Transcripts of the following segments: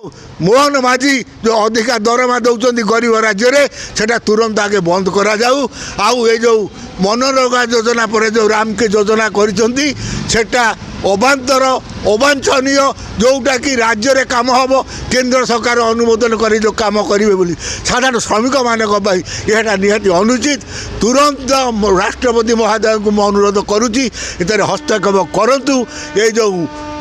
मोहन माझी जो अधिका दरमा दौरान गरीब राज्य में सेटा तुरंत आगे बंद करा जाऊ आउ ये जो मनरेगा योजना पर जो रामके योजना करा अभांतर अवांछनीय जोटा कि राज्य में काम हम केंद्र सरकार अनुमोदन कर जो कम करेंगे बोली साधारण श्रमिक मानी यह निहाती अनुचित तुरंत राष्ट्रपति महोदय को मैं अनुरोध करुच्ची हस्तक्षेप करूँ ये जो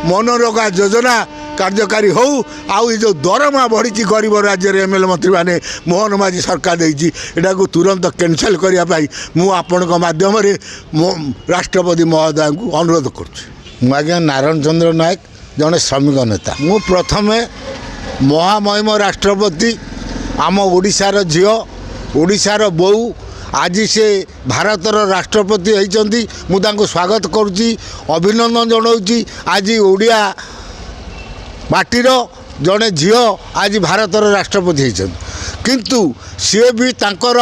मनरेगा योजना कार्यकारी हो आउ जो दरमा बढ़ी गरीब राज्य में एमएलए मंत्री मैंने मोहन माझी सरकार देती को तुरंत कैंसल करने मुझे माध्यम राष्ट्रपति महोदय को अनुरोध करुँ आज्ञा नारायण चंद्र नायक जड़े श्रमिक नेता मु प्रथमे महामहिम राष्ट्रपति आम ओडिशार झील ओडिशार बोऊ आज से भारतर राष्ट्रपति होती मुझे स्वागत करुच्ची अभिनंदन जनाऊँगी आज ओडिया माटीर जड़े झील आज भारतर राष्ट्रपति होती किंतु सी भी तांकर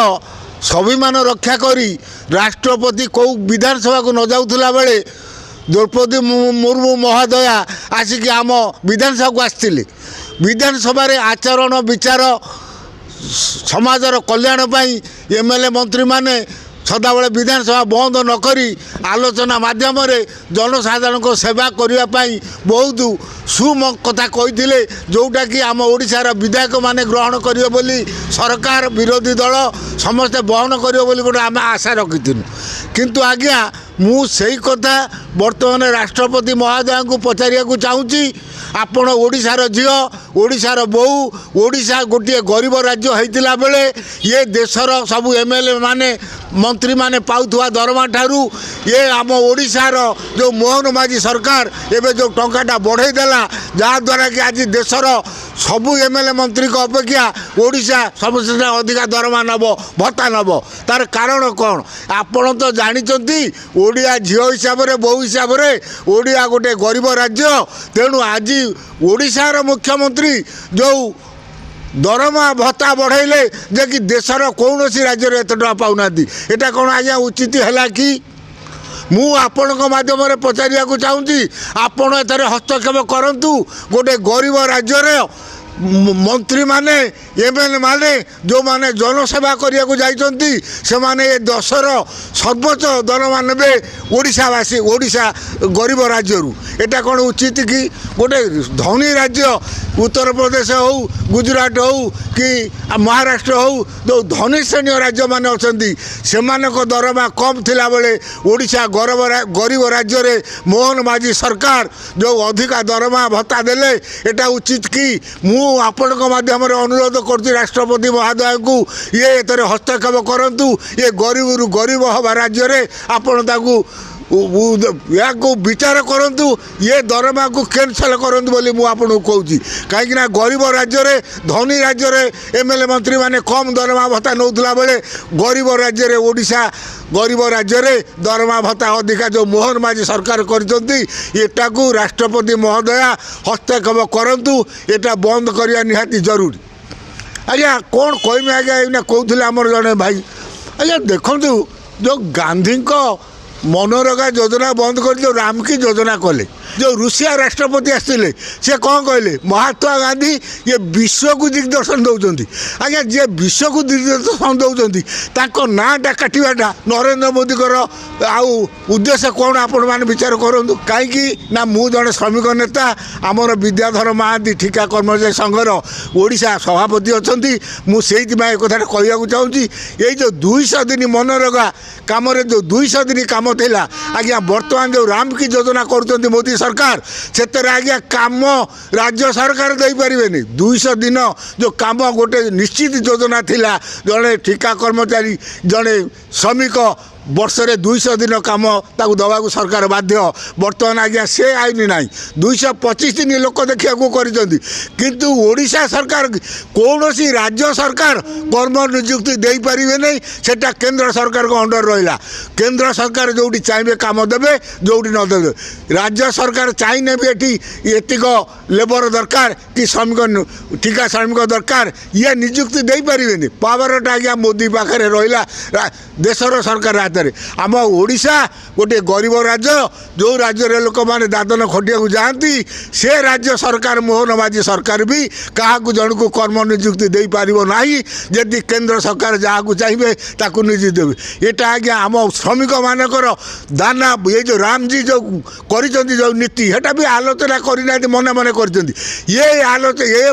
स्वाभिमान रक्षा करी राष्ट्रपति कौ विधानसभा को न जाऊला बेले द्रौपदी मुर्मू महोदया आसिक आम विधानसभा को आसते विधानसभा आचरण विचार समाजर कल्याण पाई एमएलए मंत्री माने सदाबले विधानसभा बंद नकरी आलोचना माध्यम जनसाधारण को सेवा करने बहुत सुम कथा कही जोटा कि आम ओडिशार विधायक माने ग्रहण करेंगे बोली सरकार विरोधी दल समस्ते बहन करेंगे बोली गोटे आम आशा रखी किंतु आज्ञा मु से कथा वर्तमान राष्ट्रपति महोदय को पचारिया चाहूँगी आपण ओडिशार झील ओडिशार बोऊ ओडिशा गोटे गरीब राज्य होता बेले ये देशर सबू एमएलए माने मंत्री माने पाउथुवा दरमा ठारू ये आम ओडिशार जो मोहन माझी सरकार एवं जो टंकाटा बढ़ई देला जहाँद्वारा कि आज देशर सबू एमएलए मंत्री को अपेक्षा ओडिशा सबसे अधिका दरमा नब भत्ता नब तार कारण कौन आपण तो जानते ओडिया झील हिसाब से बोऊ हिसाब से ओडिया गोटे गरीब राज्य तेणु आज ओडिशार मुख्यमंत्री जो दरमा भत्ता बढ़ाइले जे कि देशर कौन राज्य में एत टका पाऊना यहाँ कौन आज्ञा उचित है कि मु आपण माध्यम पचारिया चाहूँगी आपण एथरे हस्तक्षेप करूँ गोटे गरीब राज्य में मंत्री माने एमएलए माने जो माने जनसेवा करने को जाइछंती से माने ये देशर सर्वोच्च दरमा नेबे ओडिशावासी ओडिशा गरीब राज्य एटा कौन उचित कि गोटे धनी राज्य उत्तर प्रदेश हो गुजरात हो कि महाराष्ट्र हो जो धनी श्रेणी राज्य माने अछंती सेमानक दरमा कम थिला बेले ओडिशा गरीब राज्य रे मोहन माझी सरकार जो अधिका दरमा भत्ता देले एटा उचित कि मु आपण माध्यम अनुरोध कर राष्ट्रपति महोदय को ये एतरे हस्तक्षेप करूँ ये गरीब रु गरीब हवा राज्य में आपण या विचार करूँ ये दरमा को कैंसल करूँ बोली मुझे कहूँ कहीं गरीब राज्य में धनी राज्य में एमएलए मंत्री माने कम दरमा भत्ता नौला बेले गरीब राज्य में ओडिशा गरीब राज्य में दरमा भत्ता अधिका जो मोहन माझी सरकार करटा को राष्ट्रपति महोदय हस्तक्षेप करूँ यहाँ बंद करवा निहाती जरूरी आज्ञा कौन कहमी आज्ञा कहते आमर जड़े भाई आज्ञा देखु जो गांधी मनरेगा योजना बंद कर जो रामकी योजना कले जो रूसिया राष्ट्रपति आसते सी कौन कहले महात्मा गांधी ये विश्व को दिग्दर्शन दौरान आज्ञा जी विश्व को दिग्दर्शन दौरान नाटा काटाटा नरेंद्र मोदी आउ उद्देश्य कौन आपण मैंने विचार करूँ कहीं ना मु जड़े श्रमिक नेता आमर विद्याधर महांती ठिका कर्मचारी संघर ओडिशा सभापति अच्छा मुझे कथा कहूँ चाहूँगी ये जो 200 दिन मनरेगा कम जो 200 दिन कम थिला आज्ञा वर्तमान जो रामकी योजना कर मोदी सरकार से आज्ञा काम राज्य सरकार दे पारे 200 दिन जो काम गोटे निश्चित योजना थिला जड़े ठिका कर्मचारी जड़े श्रमिक वर्ष रे 200 दिन कम ताकू दवा को सरकार बाध्य बर्तमान आज्ञा से आईन ना 225 दिन लोक देखा किंतु ओडिशा सरकार कौन सी राज्य सरकार कर्म नियुक्ति दे पारे नहीं सेटा केंद्र सरकार को अंडर रहा केंद्र सरकार जोटी चाहिए काम देवे जोटी न देवे राज्य सरकार चाहिए भी एतिक लेबर दरकार कि श्रमिक ठिका श्रमिक दरकार ये नियुक्ति दे पारे पावरटा आज्ञा मोदी पाखे रहा देशर सरकार ହାତରେ। ଆମ ଓଡ଼ିଶା ଗୋଟିଏ ଗରିବ ରାଜ୍ୟ, ଯେଉଁ ରାଜ୍ୟରେ ଲୋକମାନେ ଦାଦନ ଖଟିବାକୁ ଯାଆନ୍ତି, ସେ ରାଜ୍ୟ ସରକାର ମୋହନ ମାଝୀ ସରକାର ବି କାହାକୁ ଜଣକୁ କର୍ମ ନିଯୁକ୍ତି ଦେଇପାରିବ ନାହିଁ ଯଦି କେନ୍ଦ୍ର ସରକାର ଯାହାକୁ ଚାହିଁବେ ତାକୁ ନିଯୁକ୍ତି ଦେବେ। ଏଇଟା ଆଜ୍ଞା ଆମ ଶ୍ରମିକମାନଙ୍କର ଦାନା ଏ ଯେଉଁ ରାମଜୀ ଯେଉଁ କରିଛନ୍ତି ଯେଉଁ ନୀତି, ସେଟା ବି ଆଲୋଚନା କରିନାହାନ୍ତି, ମନେ ମନେ କରିଛନ୍ତି।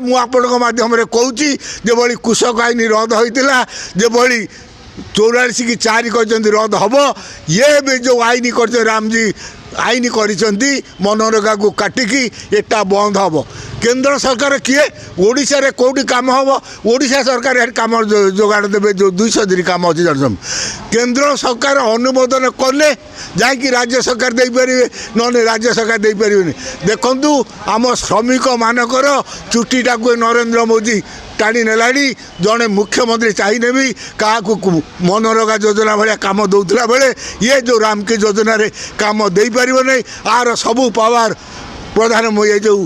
ମୁଁ ଆପଣଙ୍କ ମାଧ୍ୟମରେ କହୁଛି, ଯେଭଳି କୃଷକ ଆଇନ ରଦ୍ଦ ହୋଇଥିଲା, ଯେଭଳି 44 କି 4 କହିଛନ୍ତି ରଦ୍ଦ ହେବ, ଇଏ ବି ଯେଉଁ ଆଇନ କରିଛନ୍ତି ରାମଜୀ ଆଇନ କରିଛନ୍ତି ମନରେଗାକୁ କାଟିକି, ଏଟା ବନ୍ଦ ହେବ। କେନ୍ଦ୍ର ସରକାର କିଏ? ଓଡ଼ିଶାରେ କେଉଁଠି କାମ ହେବ? ଓଡ଼ିଶା ସରକାର ଏଠି କାମ ଯୋଗାଡ଼ ଦେବେ, ଯେଉଁ 200 ଦିନ କାମ ଅଛି ଜାଣିଛନ୍ତି। କେନ୍ଦ୍ର ସରକାର ଅନୁମୋଦନ କଲେ ଯାଇକି ରାଜ୍ୟ ସରକାର ଦେଇପାରିବେ, ନହେଲେ ରାଜ୍ୟ ସରକାର ଦେଇପାରିବେନି। ଦେଖନ୍ତୁ ଆମ ଶ୍ରମିକମାନଙ୍କର ଚୁଟିଟାକୁ ନରେନ୍ଦ୍ର ମୋଦି ଟାଣି ନେଲାଣି। ଜଣେ ମୁଖ୍ୟମନ୍ତ୍ରୀ ଚାହିଁଲେ ବି କାହାକୁ ମନରେଗା ଯୋଜନା ଭଳିଆ କାମ ଦେଉଥିଲା ବେଳେ ଇଏ ଯେଉଁ ରାମକି ଯୋଜନାରେ କାମ ଦେଇପାରିବ ନାହିଁ। ଆର ସବୁ ପାୱାର ଏ ଯେଉଁ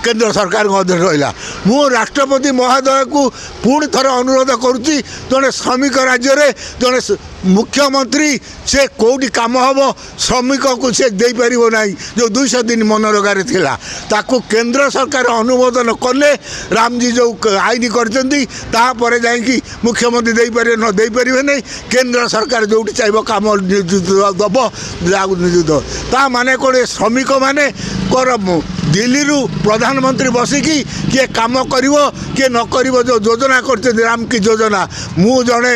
କେନ୍ଦ୍ର ସରକାରଙ୍କ ଅଧୀନରେ ରହିଲା। ମୁଁ ରାଷ୍ଟ୍ରପତି ମହୋଦୟକୁ ପୁଣି ଥରେ ଅନୁରୋଧ କରୁଛି, ଜଣେ ଶ୍ରମିକ ରାଜ୍ୟରେ ଜଣେ ମୁଖ୍ୟମନ୍ତ୍ରୀ ସେ କେଉଁଠି କାମ ହେବ ଶ୍ରମିକକୁ ସେ ଦେଇପାରିବ ନାହିଁ। ଯେଉଁ 200 ଦିନ ମନରେଗାରେ ଥିଲା, ତାକୁ କେନ୍ଦ୍ର ସରକାର ଅନୁମୋଦନ କଲେ ରାମଜୀ ଯେଉଁ ଆଇନ କରିଛନ୍ତି, ତାପରେ ଯାଇକି ମୁଖ୍ୟମନ୍ତ୍ରୀ ଦେଇପାରିବେ, ନ ଦେଇପାରିବେ ନାହିଁ। କେନ୍ଦ୍ର ସରକାର ଯେଉଁଠି ଚାହିଁବ କାମ ନିଯୁକ୍ତି ଦେବ, ଯାହାକୁ ନିଯୁକ୍ତି ଦେବ। ତା ମାନେ କ'ଣ? ଶ୍ରମିକମାନଙ୍କର ଦିଲ୍ଲୀରୁ ପ୍ରଧାନମନ୍ତ୍ରୀ ବସିକି କିଏ କାମ କରିବ କିଏ ନ କରିବ ଯେଉଁ ଯୋଜନା କରିଛନ୍ତି ରାମକି ଯୋଜନା, ମୁଁ ଜଣେ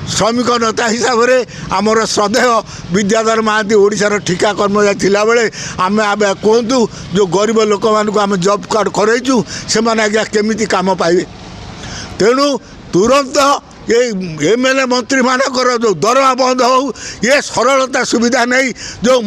ଶ୍ରମିକ ନେତା ହିସାବରେ ଆମର ଶ୍ରଦ୍ଧେୟ ବିଦ୍ୟାଧର ମହାନ୍ତି ଓଡ଼ିଶାର ଠିକା କର୍ମଚାରୀ ଥିଲାବେଳେ ଆମେ କୁହନ୍ତୁ, ଯେଉଁ ଗରିବ ଲୋକମାନଙ୍କୁ ଆମେ ଜବ୍ କାର୍ଡ଼ କରାଇଛୁ, ସେମାନେ ଆଜ୍ଞା କେମିତି କାମ ପାଇବେ? ତେଣୁ ତୁରନ୍ତ ଏ MLA ମନ୍ତ୍ରୀମାନଙ୍କର ଯେଉଁ ଦରମା ବନ୍ଦ ହେଉ, ଏ ସରଳତା ସୁବିଧା ନେଇ ଯେଉଁ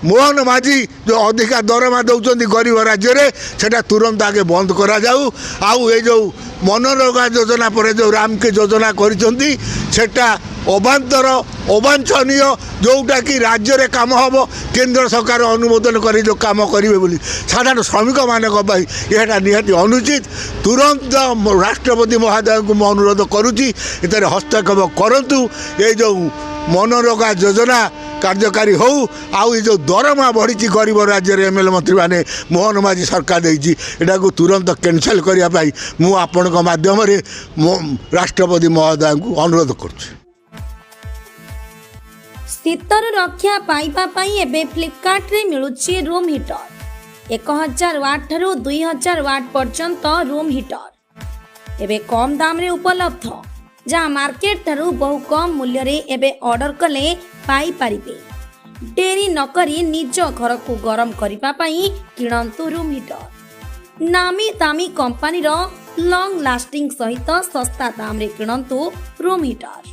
ମୋହନ ମାଝୀ ଯେଉଁ ଅଧିକା ଦରମା ଦେଉଛନ୍ତି ଗରିବ ରାଜ୍ୟରେ, ସେଟା ତୁରନ୍ତ ଆଗେ ବନ୍ଦ କରାଯାଉ। ଆଉ ଏ ଯେଉଁ ମନରେଗା ଯୋଜନା ପରେ ଯେଉଁ ରାମକି ଯୋଜନା କରିଛନ୍ତି, ସେଟା ଅବାନ୍ତର ଅବାଞ୍ଛନୀୟ, ଯେଉଁଟାକି ରାଜ୍ୟରେ କାମ ହେବ କେନ୍ଦ୍ର ସରକାର ଅନୁମୋଦନ କରି ଯେଉଁ କାମ କରିବେ ବୋଲି ସାଧାରଣ ଶ୍ରମିକମାନଙ୍କ ପାଇଁ ଏଇଟା ନିହାତି ଅନୁଚିତ। ତୁରନ୍ତ ରାଷ୍ଟ୍ରପତି ମହୋଦୟଙ୍କୁ ମୁଁ ଅନୁରୋଧ କରୁଛି, ଏଥିରେ ହସ୍ତକ୍ଷେପ କରନ୍ତୁ। ଏଇ ଯେଉଁ ମନରେଗା ଯୋଜନା କାର୍ଯ୍ୟକାରୀ ହେଉ। ଆଉ ଏ ଯେଉଁ ଦରମା ବଢ଼ିଛି ଗରିବ ରାଜ୍ୟରେ MLA ମନ୍ତ୍ରୀମାନେ ମୋହନ ମାଝୀ ସରକାର ଦେଇଛି, ଏଟାକୁ ତୁରନ୍ତ କ୍ୟାନସଲ୍ କରିବା ପାଇଁ ମୁଁ ଆପଣଙ୍କ ମାଧ୍ୟମରେ ରାଷ୍ଟ୍ରପତି ମହୋଦୟଙ୍କୁ ଅନୁରୋଧ କରୁଛି। ଶୀତରୁ ରକ୍ଷା ପାଇବା ପାଇଁ ଏବେ ଫ୍ଲିପକାର୍ଟରେ ମିଳୁଛି ରୁମ୍ ହିଟର। 1000 ୱାଟ୍ ଠାରୁ 2000 ୱାଟ୍ ପର୍ଯ୍ୟନ୍ତ ରୁମ୍ ହିଟର ଏବେ କମ୍ ଦାମରେ ଉପଲବ୍ଧ, ଯାହା ମାର୍କେଟ ଠାରୁ ବହୁ କମ୍ ମୂଲ୍ୟରେ ଏବେ ଅର୍ଡର କଲେ ପାଇପାରିବେ। ଡେରି ନକରି ନିଜ ଘରକୁ ଗରମ କରିବା ପାଇଁ କିଣନ୍ତୁ ରୁମ୍ ହିଟର। ନାମୀ ଦାମୀ କମ୍ପାନୀର ଲଙ୍ଗ ଲାଷ୍ଟିଂ ସହିତ ଶସ୍ତା ଦାମରେ କିଣନ୍ତୁ ରୁମ୍ ହିଟର।